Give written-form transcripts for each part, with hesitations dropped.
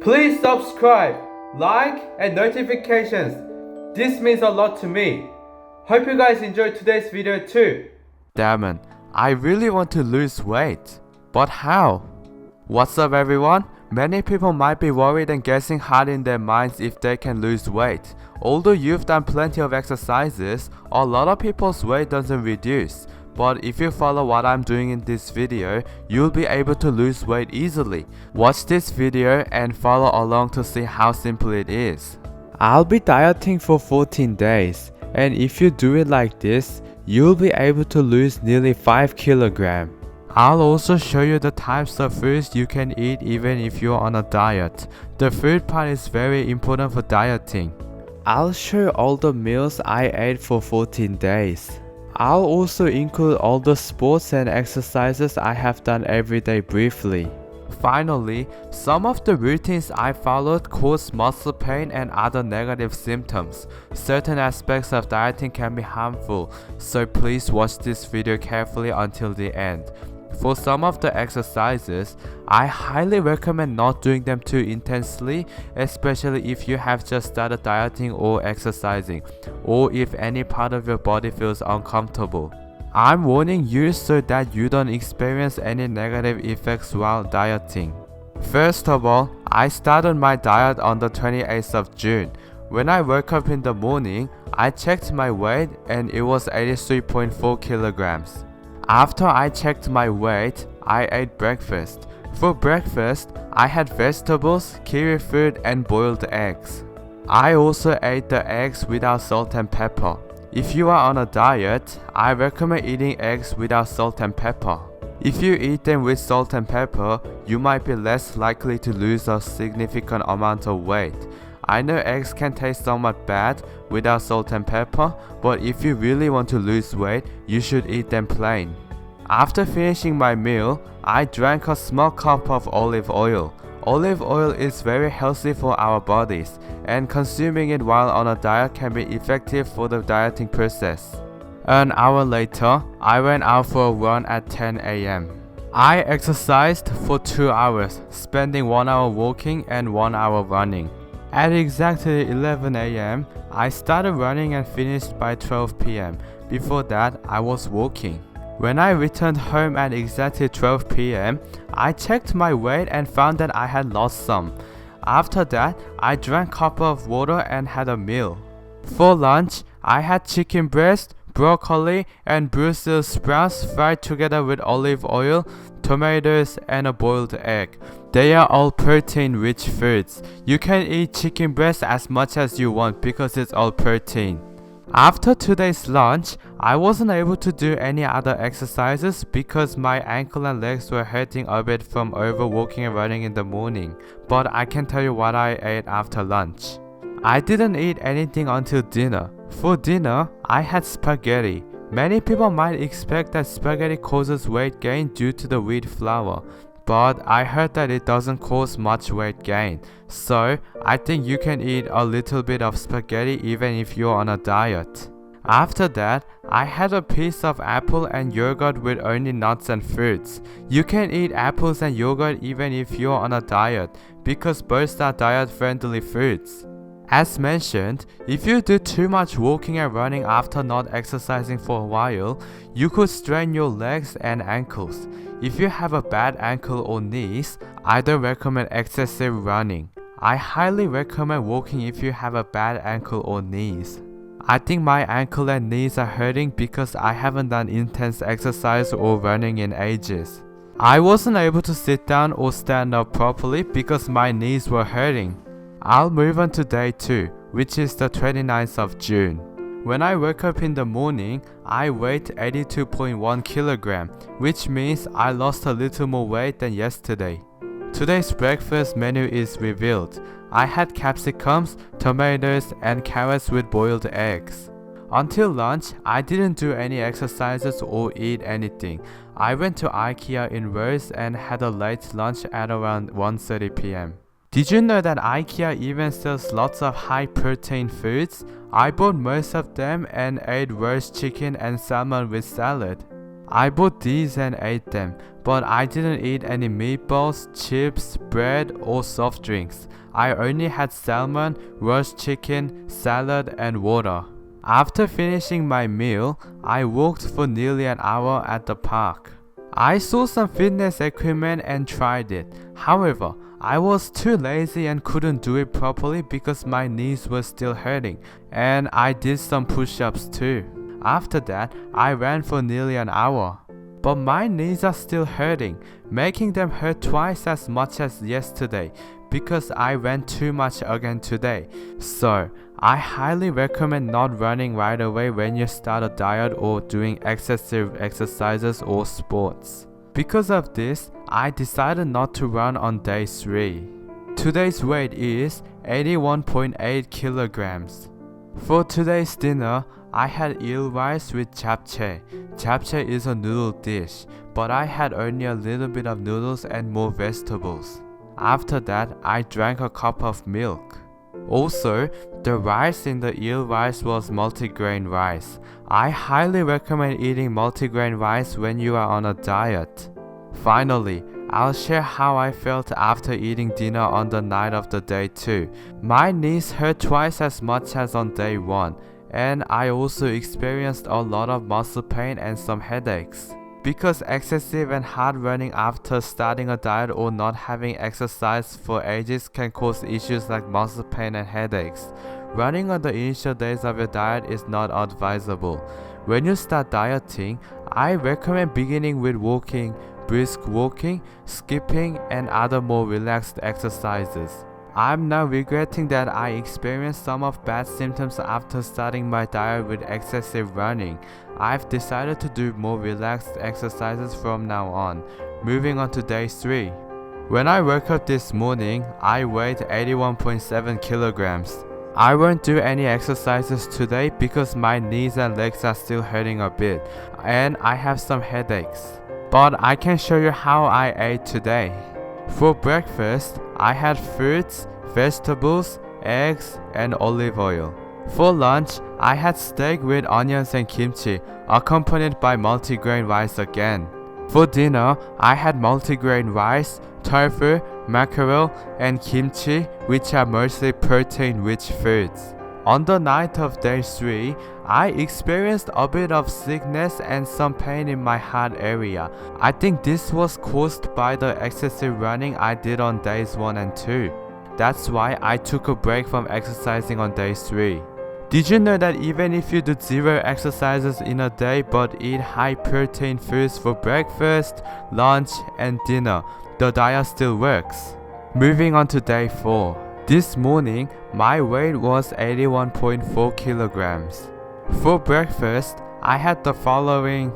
Please subscribe, like, and notifications. This means a lot to me. Hope you guys enjoyed today's video too. Damn it, I really want to lose weight. But how? What's up everyone? Many people might be worried and guessing hard in their minds if they can lose weight. Although you've done plenty of exercises, a lot of people's weight doesn't reduce. But if you follow what I'm doing in this video, you'll be able to lose weight easily. Watch this video and follow along to see how simple it is. I'll be dieting for 14 days, and if you do it like this, you'll be able to lose nearly 5 kilograms. I'll also show you the types of foods you can eat even if you're on a diet. The food part is very important for dieting. I'll show all the meals I ate for 14 days. I'll also include all the sports and exercises I have done every day briefly. Finally, some of the routines I followed caused muscle pain and other negative symptoms. Certain aspects of dieting can be harmful, so please watch this video carefully until the end. For some of the exercises, I highly recommend not doing them too intensely, especially if you have just started dieting or exercising, or if any part of your body feels uncomfortable. I'm warning you so that you don't experience any negative effects while dieting. First of all, I started my diet on the 28th of June. When I woke up in the morning, I checked my weight and it was 83.4 kilograms. After I checked my weight, I ate breakfast. For breakfast, I had vegetables, kiwi fruit, and boiled eggs. I also ate the eggs without salt and pepper. If you are on a diet, I recommend eating eggs without salt and pepper. If you eat them with salt and pepper, you might be less likely to lose a significant amount of weight. I know eggs can taste somewhat bad without salt and pepper, but if you really want to lose weight, you should eat them plain. After finishing my meal, I drank a small cup of olive oil. Olive oil is very healthy for our bodies, and consuming it while on a diet can be effective for the dieting process. An hour later, I went out for a run at 10 a.m. I exercised for 2 hours, spending 1 hour walking and 1 hour running. At exactly 11 a.m., I started running and finished by 12 p.m. Before that, I was walking. When I returned home at exactly 12 p.m., I checked my weight and found that I had lost some. After that, I drank a cup of water and had a meal. For lunch, I had chicken breast, broccoli, and Brussels sprouts fried together with olive oil, tomatoes, and a boiled egg. They are all protein-rich foods. You can eat chicken breast as much as you want because it's all protein. After today's lunch, I wasn't able to do any other exercises because my ankle and legs were hurting a bit from overwalking and running in the morning. But I can tell you what I ate after lunch. I didn't eat anything until dinner. For dinner, I had spaghetti. Many people might expect that spaghetti causes weight gain due to the wheat flour, but I heard that it doesn't cause much weight gain. So, I think you can eat a little bit of spaghetti even if you're on a diet. After that, I had a piece of apple and yogurt with only nuts and fruits. You can eat apples and yogurt even if you're on a diet because both are diet-friendly foods. As mentioned, if you do too much walking and running after not exercising for a while, you could strain your legs and ankles. If you have a bad ankle or knees, I don't recommend excessive running. I highly recommend walking if you have a bad ankle or knees. I think my ankle and knees are hurting because I haven't done intense exercise or running in ages. I wasn't able to sit down or stand up properly because my knees were hurting. I'll move on to day 2, which is the 29th of June. When I woke up in the morning, I weighed 82.1 kilograms, which means I lost a little more weight than yesterday. Today's breakfast menu is revealed. I had capsicums, tomatoes, and carrots with boiled eggs. Until lunch, I didn't do any exercises or eat anything. I went to IKEA in Rose and had a late lunch at around 1:30 p.m. Did you know that IKEA even sells lots of high protein foods? I bought most of them and ate roast chicken and salmon with salad. I bought these and ate them, but I didn't eat any meatballs, chips, bread, or soft drinks. I only had salmon, roast chicken, salad, and water. After finishing my meal, I walked for nearly an hour at the park. I saw some fitness equipment and tried it. However, I was too lazy and couldn't do it properly because my knees were still hurting, and I did some push-ups too. After that, I ran for nearly an hour. But my knees are still hurting, making them hurt twice as much as yesterday because I ran too much again today. So, I highly recommend not running right away when you start a diet or doing excessive exercises or sports. Because of this, I decided not to run on day 3. Today's weight is 81.8 kilograms. For today's dinner, I had eel rice with japchae. Japchae is a noodle dish, but I had only a little bit of noodles and more vegetables. After that, I drank a cup of milk. Also, the rice in the eel rice was multigrain rice. I highly recommend eating multigrain rice when you are on a diet. Finally, I'll share how I felt after eating dinner on the night of the day 2. My knees hurt twice as much as on day 1, and I also experienced a lot of muscle pain and some headaches. Because excessive and hard running after starting a diet or not having exercise for ages can cause issues like muscle pain and headaches. Running on the initial days of your diet is not advisable. When you start dieting, I recommend beginning with walking, brisk walking, skipping, and other more relaxed exercises. I'm now regretting that I experienced some of bad symptoms after starting my diet with excessive running. I've decided to do more relaxed exercises from now on. Moving on to day 3. When I woke up this morning, I weighed 81.7 kilograms. I won't do any exercises today because my knees and legs are still hurting a bit, and I have some headaches. But I can show you how I ate today. For breakfast, I had fruits, vegetables, eggs, and olive oil. For lunch, I had steak with onions and kimchi, accompanied by multigrain rice again. For dinner, I had multigrain rice, tofu, mackerel, and kimchi, which are mostly protein-rich foods. On the night of day 3, I experienced a bit of sickness and some pain in my heart area. I think this was caused by the excessive running I did on days 1 and 2. That's why I took a break from exercising on day 3. Did you know that even if you do 0 exercises in a day but eat high protein foods for breakfast, lunch, and dinner, the diet still works? Moving on to day 4. This morning, my weight was 81.4 kilograms. For breakfast, I had the following.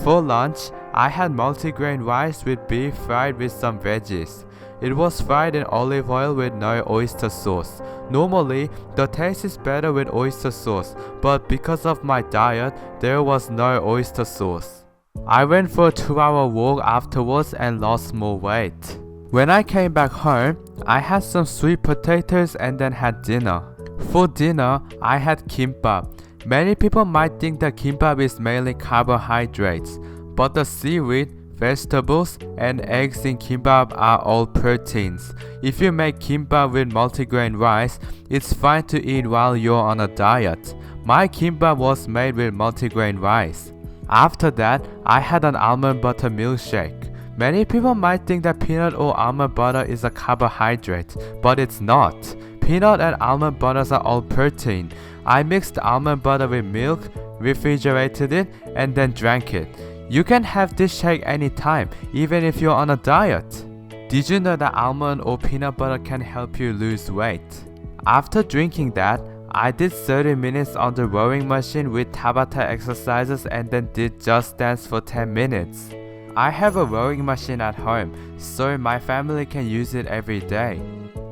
For lunch, I had multigrain rice with beef fried with some veggies. It was fried in olive oil with no oyster sauce. Normally, the taste is better with oyster sauce, but because of my diet, there was no oyster sauce. I went for a 2-hour walk afterwards and lost more weight. When I came back home, I had some sweet potatoes and then had dinner. For dinner, I had kimbap. Many people might think that kimbap is mainly carbohydrates, but the seaweed, vegetables, and eggs in kimbap are all proteins. If you make kimbap with multigrain rice, it's fine to eat while you're on a diet. My kimbap was made with multigrain rice. After that, I had an almond butter milkshake. Many people might think that peanut or almond butter is a carbohydrate, but it's not. Peanut and almond butters are all protein. I mixed almond butter with milk, refrigerated it, and then drank it. You can have this shake anytime, even if you're on a diet. Did you know that almond or peanut butter can help you lose weight? After drinking that, I did 30 minutes on the rowing machine with Tabata exercises and then did Just Dance for 10 minutes. I have a rowing machine at home, so my family can use it every day.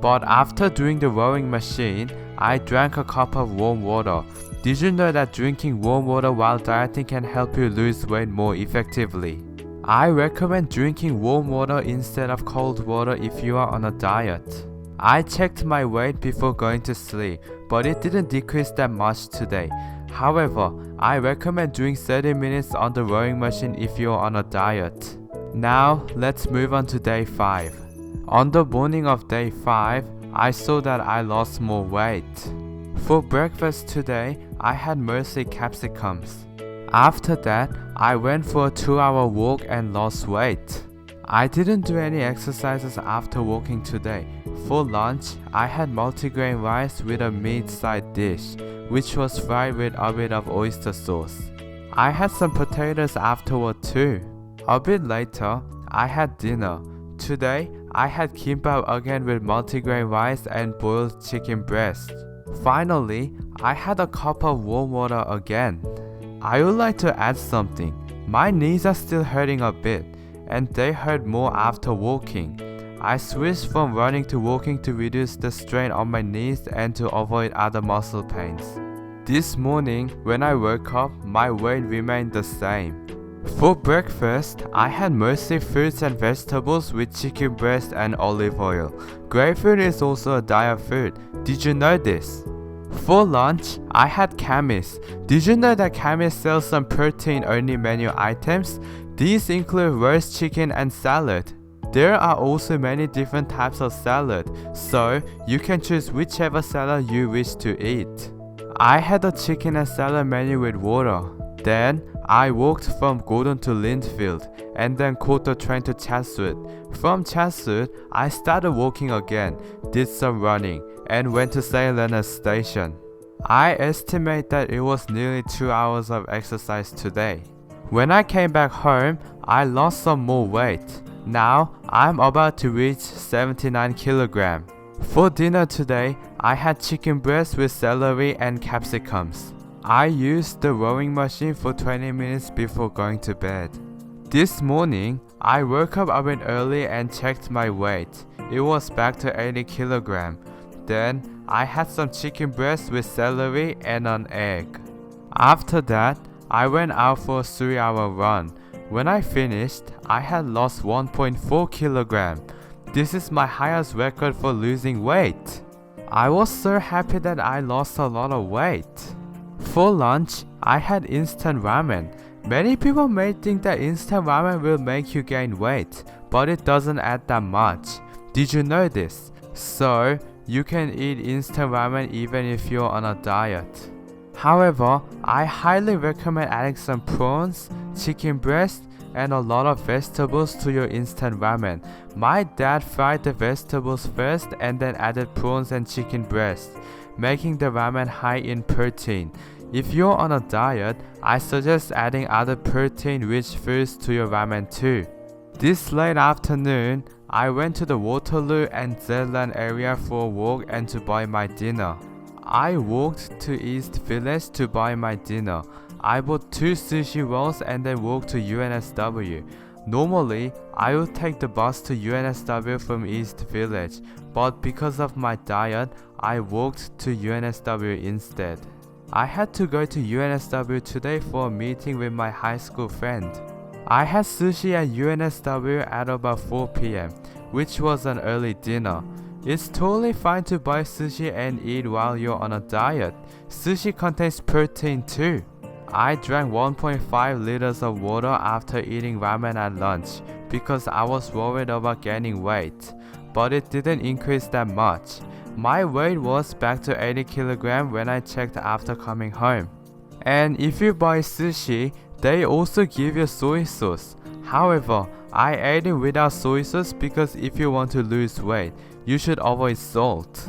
But after doing the rowing machine, I drank a cup of warm water. Did you know that drinking warm water while dieting can help you lose weight more effectively? I recommend drinking warm water instead of cold water if you are on a diet. I checked my weight before going to sleep, but it didn't decrease that much today. However, I recommend doing 30 minutes on the rowing machine if you're on a diet. Now, let's move on to day 5. On the morning of day 5, I saw that I lost more weight. For breakfast today, I had mostly capsicums. After that, I went for a 2-hour walk and lost weight. I didn't do any exercises after walking today. For lunch, I had multigrain rice with a meat side dish, which was fried with a bit of oyster sauce. I had some potatoes afterward too. A bit later, I had dinner. Today, I had kimbap again with multigrain rice and boiled chicken breast. Finally, I had a cup of warm water again. I would like to add something. My knees are still hurting a bit, and they hurt more after walking. I switched from running to walking to reduce the strain on my knees and to avoid other muscle pains. This morning, when I woke up, my weight remained the same. For breakfast, I had mostly fruits and vegetables with chicken breast and olive oil. Grapefruit is also a diet food. Did you know this? For lunch, I had Camis. Did you know that Camis sells some protein-only menu items? These include roast chicken and salad. There are also many different types of salad, so you can choose whichever salad you wish to eat. I had a chicken and salad menu with water. Then, I walked from Gordon to Lindfield and then caught the train to Chatswood. From Chatswood, I started walking again, did some running, and went to St. Leonard's Station. I estimate that it was nearly 2 hours of exercise today. When I came back home, I lost some more weight. Now, I'm about to reach 79 kg. For dinner today, I had chicken breast with celery and capsicums. I used the rowing machine for 20 minutes before going to bed. This morning, I woke up a bit early and checked my weight. It was back to 80 kg. Then, I had some chicken breast with celery and an egg. After that, I went out for a 3-hour run. When I finished, I had lost 1.4 kg. This is my highest record for losing weight. I was so happy that I lost a lot of weight. For lunch, I had instant ramen. Many people may think that instant ramen will make you gain weight, but it doesn't add that much. Did you know this? So, you can eat instant ramen even if you're on a diet. However, I highly recommend adding some prawns, chicken breast, and a lot of vegetables to your instant ramen. My dad fried the vegetables first and then added prawns and chicken breast, making the ramen high in protein. If you're on a diet, I suggest adding other protein-rich foods to your ramen too. This late afternoon, I went to the Waterloo and Zedland area for a walk and to buy my dinner. I walked to East Village to buy my dinner. I bought 2 sushi rolls and then walked to UNSW. Normally, I would take the bus to UNSW from East Village, but because of my diet, I walked to UNSW instead. I had to go to UNSW today for a meeting with my high school friend. I had sushi at UNSW at about 4 p.m., which was an early dinner. It's totally fine to buy sushi and eat while you're on a diet. Sushi contains protein too. I drank 1.5 liters of water after eating ramen at lunch because I was worried about gaining weight, but it didn't increase that much. My weight was back to 80 kg when I checked after coming home. And if you buy sushi, they also give you soy sauce. However, I ate it without soy sauce because if you want to lose weight, you should avoid salt.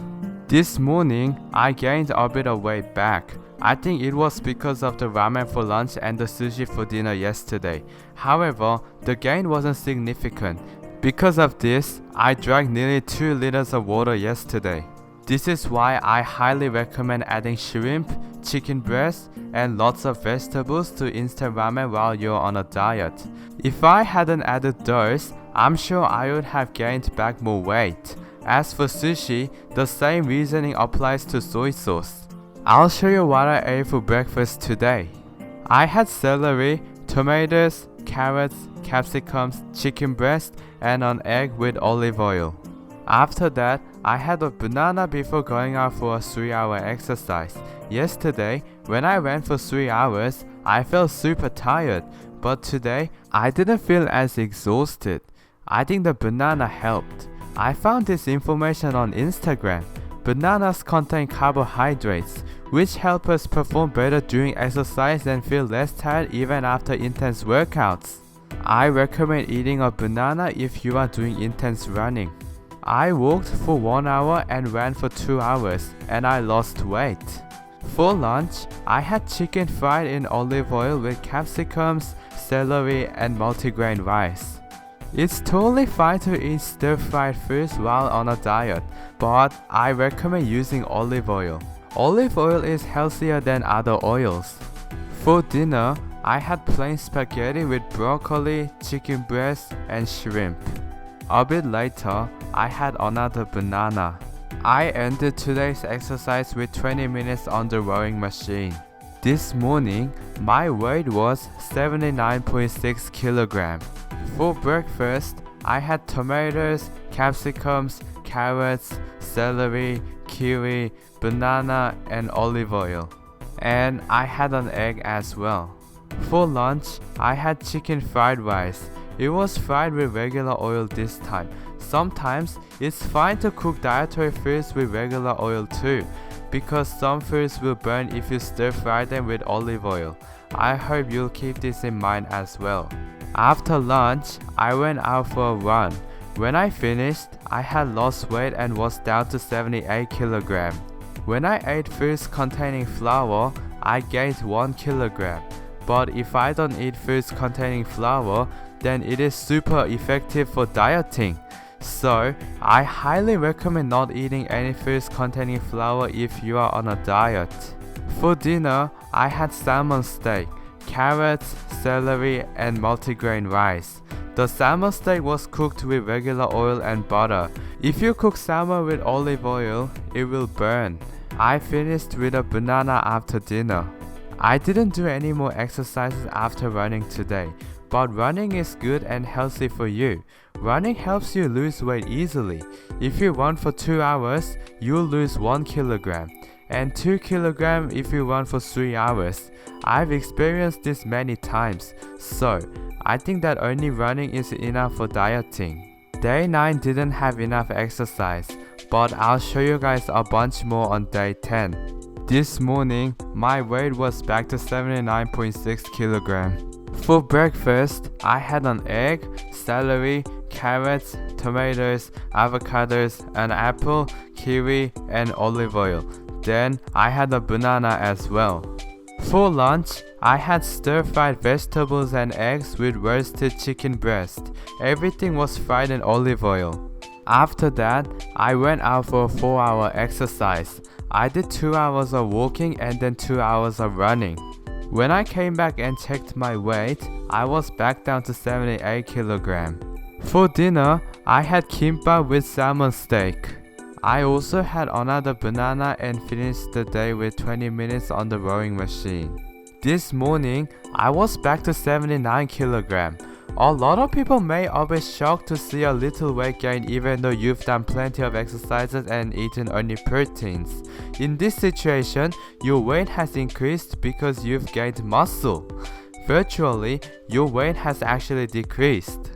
This morning, I gained a bit of weight back. I think it was because of the ramen for lunch and the sushi for dinner yesterday. However, the gain wasn't significant. Because of this, I drank nearly 2 liters of water yesterday. This is why I highly recommend adding shrimp, chicken breast, and lots of vegetables to instant ramen while you're on a diet. If I hadn't added those, I'm sure I would have gained back more weight. As for sushi, the same reasoning applies to soy sauce. I'll show you what I ate for breakfast today. I had celery, tomatoes, carrots, capsicums, chicken breast, and an egg with olive oil. After that, I had a banana before going out for a 3-hour exercise. Yesterday, when I ran for 3 hours, I felt super tired, but today, I didn't feel as exhausted. I think the banana helped. I found this information on Instagram. Bananas contain carbohydrates, which help us perform better during exercise and feel less tired even after intense workouts. I recommend eating a banana if you are doing intense running. I walked for 1 hour and ran for 2 hours, and I lost weight. For lunch, I had chicken fried in olive oil with capsicums, celery, and multigrain rice. It's totally fine to eat stir-fried foods while on a diet, but I recommend using olive oil. Olive oil is healthier than other oils. For dinner, I had plain spaghetti with broccoli, chicken breast, and shrimp. A bit later, I had another banana. I ended today's exercise with 20 minutes on the rowing machine. This morning, my weight was 79.6 kilograms. For breakfast, I had tomatoes, capsicums, carrots, celery, kiwi, banana, and olive oil. And I had an egg as well. For lunch, I had chicken fried rice. It was fried with regular oil this time. Sometimes, it's fine to cook dietary foods with regular oil too, because some foods will burn if you stir fry them with olive oil. I hope you'll keep this in mind as well. After lunch, I went out for a run. When I finished, I had lost weight and was down to 78 kilograms. When I ate foods containing flour, I gained 1 kilogram. But if I don't eat foods containing flour, then it is super effective for dieting. So, I highly recommend not eating any foods containing flour if you are on a diet. For dinner, I had salmon steak, carrots, celery, and multigrain rice. The salmon steak was cooked with regular oil and butter. If you cook salmon with olive oil, it will burn. I finished with a banana after dinner. I didn't do any more exercises after running today, but running is good and healthy for you. Running helps you lose weight easily. If you run for 2 hours, you'll lose 1 kilogram, and 2 kilogram if you run for 3 hours. I've experienced this many times, so I think that only running is enough for dieting. Day 9 didn't have enough exercise, but I'll show you guys a bunch more on day 10. This morning, my weight was back to 79.6 kilograms. For breakfast, I had an egg, celery, carrots, tomatoes, avocados, an apple, kiwi, and olive oil. Then, I had a banana as well. For lunch, I had stir-fried vegetables and eggs with roasted chicken breast. Everything was fried in olive oil. After that, I went out for a 4-hour exercise. I did 2 hours of walking and then 2 hours of running. When I came back and checked my weight, I was back down to 78 kilograms. For dinner, I had kimbap with salmon steak. I also had another banana and finished the day with 20 minutes on the rowing machine. This morning, I was back to 79 kilograms. A lot of people may be shocked to see a little weight gain even though you've done plenty of exercises and eaten only proteins. In this situation, your weight has increased because you've gained muscle. Virtually, your weight has actually decreased.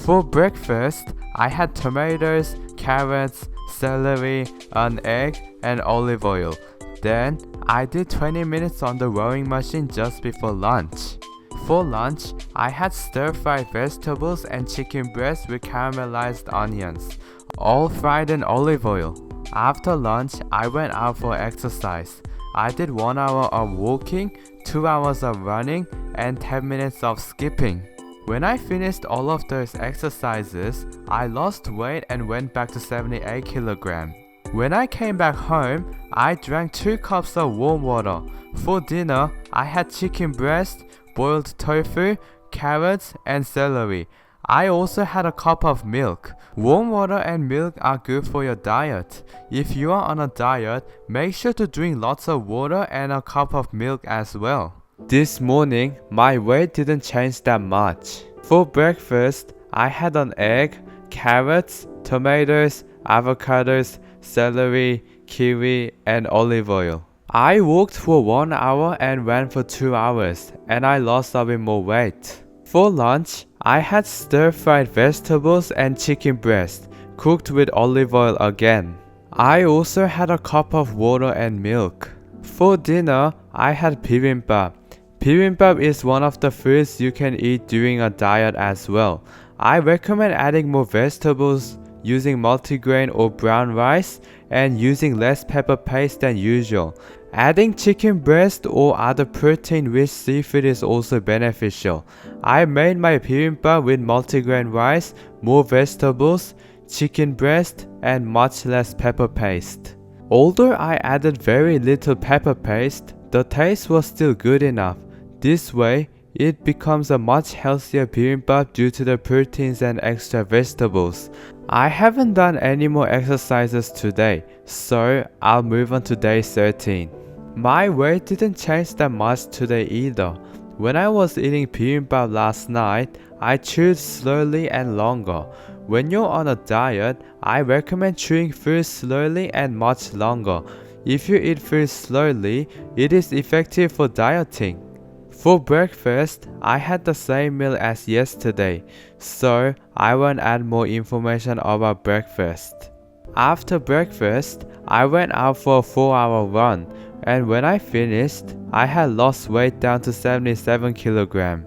For breakfast, I had tomatoes, carrots, celery, an egg, and olive oil. Then, I did 20 minutes on the rowing machine just before lunch. For lunch, I had stir-fried vegetables and chicken breast with caramelized onions, all fried in olive oil. After lunch, I went out for exercise. I did 1 hour of walking, 2 hours of running, and 10 minutes of skipping. When I finished all of those exercises, I lost weight and went back to 78 kilograms. When I came back home, I drank 2 cups of warm water. For dinner, I had chicken breast, boiled tofu, carrots, and celery. I also had a cup of milk. Warm water and milk are good for your diet. If you are on a diet, make sure to drink lots of water and a cup of milk as well. This morning, my weight didn't change that much. For breakfast, I had an egg, carrots, tomatoes, avocados, celery, kiwi, and olive oil. I walked for 1 hour and ran for 2 hours, and I lost a bit more weight. For lunch, I had stir-fried vegetables and chicken breast, cooked with olive oil again. I also had a cup of water and milk. For dinner, I had bibimbap. Bibimbap is one of the foods you can eat during a diet as well. I recommend adding more vegetables, using multigrain or brown rice, and using less pepper paste than usual. Adding chicken breast or other protein-rich seafood is also beneficial. I made my bibimbap with multigrain rice, more vegetables, chicken breast, and much less pepper paste. Although I added very little pepper paste, the taste was still good enough. This way, it becomes a much healthier bibimbap due to the proteins and extra vegetables. I haven't done any more exercises today, so I'll move on to day 13. My weight didn't change that much today either. When I was eating bibimbap last night, I chewed slowly and longer. When you're on a diet, I recommend chewing food slowly and much longer. If you eat food slowly, it is effective for dieting. For breakfast, I had the same meal as yesterday, so I won't add more information about breakfast. After breakfast, I went out for a 4-hour run, and when I finished, I had lost weight down to 77 kg.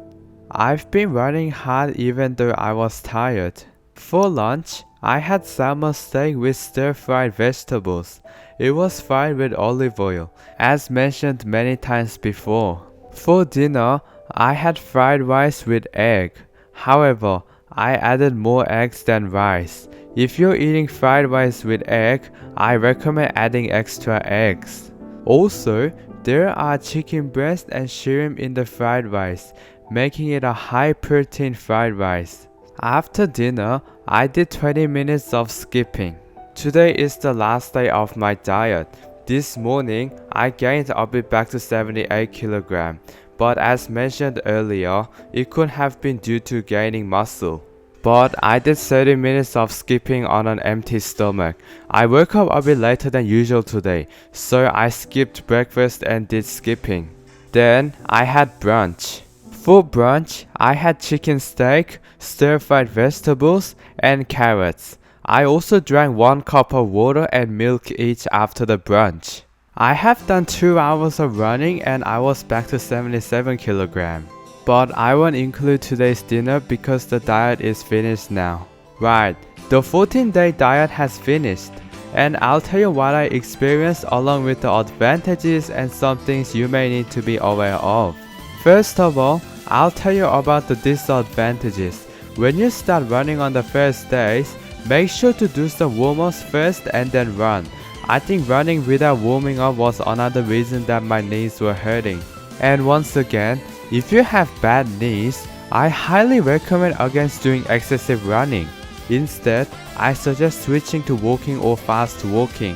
I've been running hard even though I was tired. For lunch, I had salmon steak with stir-fried vegetables. It was fried with olive oil, as mentioned many times before. For dinner, I had fried rice with egg. However, I added more eggs than rice. If you're eating fried rice with egg, I recommend adding extra eggs. Also, there are chicken breast and shrimp in the fried rice, making it a high-protein fried rice. After dinner, I did 20 minutes of skipping. Today is the last day of my diet. This morning, I gained a bit back to 78 kg, but as mentioned earlier, it could have been due to gaining muscle. But I did 30 minutes of skipping on an empty stomach. I woke up a bit later than usual today, so I skipped breakfast and did skipping. Then I had brunch. For brunch, I had chicken steak, stir-fried vegetables, and carrots. I also drank 1 cup of water and milk each after the brunch. I have done 2 hours of running and I was back to 77 kg. But I won't include today's dinner because the diet is finished now. Right, the 14-day diet has finished, and I'll tell you what I experienced along with the advantages and some things you may need to be aware of. First of all, I'll tell you about the disadvantages. When you start running on the first days, make sure to do some warm-ups first and then run. I think running without warming up was another reason that my knees were hurting. And once again, if you have bad knees, I highly recommend against doing excessive running. Instead, I suggest switching to walking or fast walking.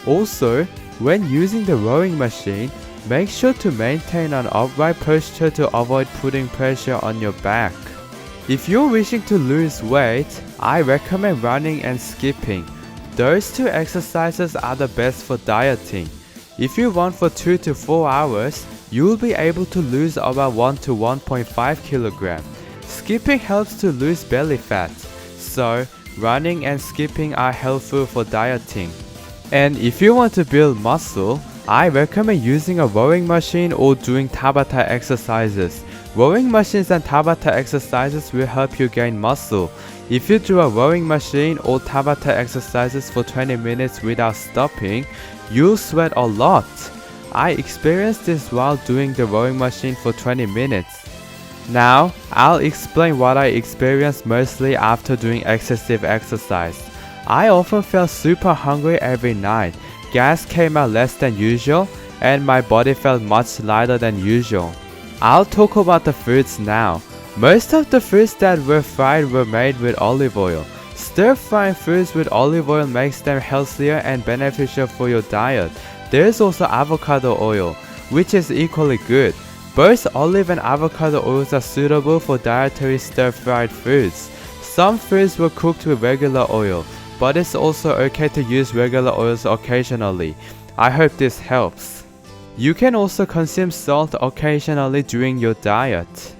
Also, when using the rowing machine, make sure to maintain an upright posture to avoid putting pressure on your back. If you're wishing to lose weight, I recommend running and skipping. Those two exercises are the best for dieting. If you run for 2 to 4 hours, you'll be able to lose about 1 to 1.5 kg. Skipping helps to lose belly fat, so running and skipping are helpful for dieting. And if you want to build muscle, I recommend using a rowing machine or doing Tabata exercises. Rowing machines and Tabata exercises will help you gain muscle. If you do a rowing machine or Tabata exercises for 20 minutes without stopping, you'll sweat a lot. I experienced this while doing the rowing machine for 20 minutes. Now, I'll explain what I experienced mostly after doing excessive exercise. I often felt super hungry every night. Gas came out less than usual, and my body felt much lighter than usual. I'll talk about the foods now. Most of the foods that were fried were made with olive oil. Stir-frying foods with olive oil makes them healthier and beneficial for your diet. There's also avocado oil, which is equally good. Both olive and avocado oils are suitable for dietary stir-fried foods. Some foods were cooked with regular oil. but it's also okay to use regular oils occasionally. I hope this helps. You can also consume salt occasionally during your diet.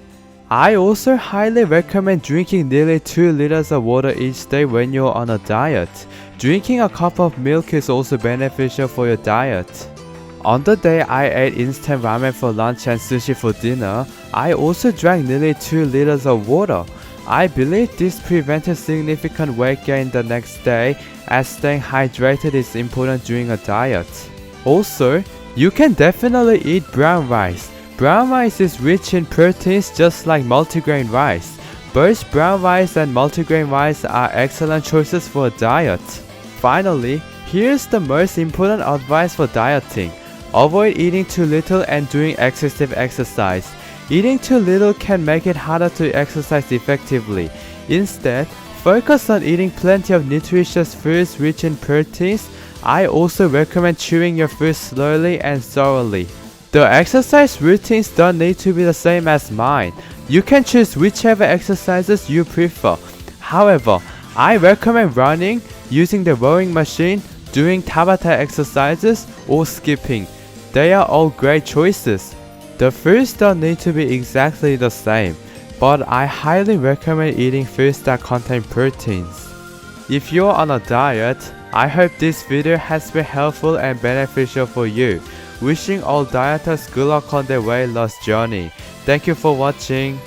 I also highly recommend drinking nearly 2 liters of water each day when you're on a diet. Drinking a cup of milk is also beneficial for your diet. On the day I ate instant ramen for lunch and sushi for dinner, I also drank nearly 2 liters of water. I believe this prevented significant weight gain the next day, as staying hydrated is important during a diet. Also, you can definitely eat brown rice. Brown rice is rich in proteins just like multigrain rice. Both brown rice and multigrain rice are excellent choices for a diet. Finally, here's the most important advice for dieting. Avoid eating too little and doing excessive exercise. Eating too little can make it harder to exercise effectively. Instead, focus on eating plenty of nutritious foods rich in proteins. I also recommend chewing your food slowly and thoroughly. The exercise routines don't need to be the same as mine. You can choose whichever exercises you prefer. However, I recommend running, using the rowing machine, doing Tabata exercises, or skipping. They are all great choices. The foods don't need to be exactly the same, but I highly recommend eating foods that contain proteins. If you're on a diet, I hope this video has been helpful and beneficial for you. Wishing all dieters good luck on their weight loss journey. Thank you for watching.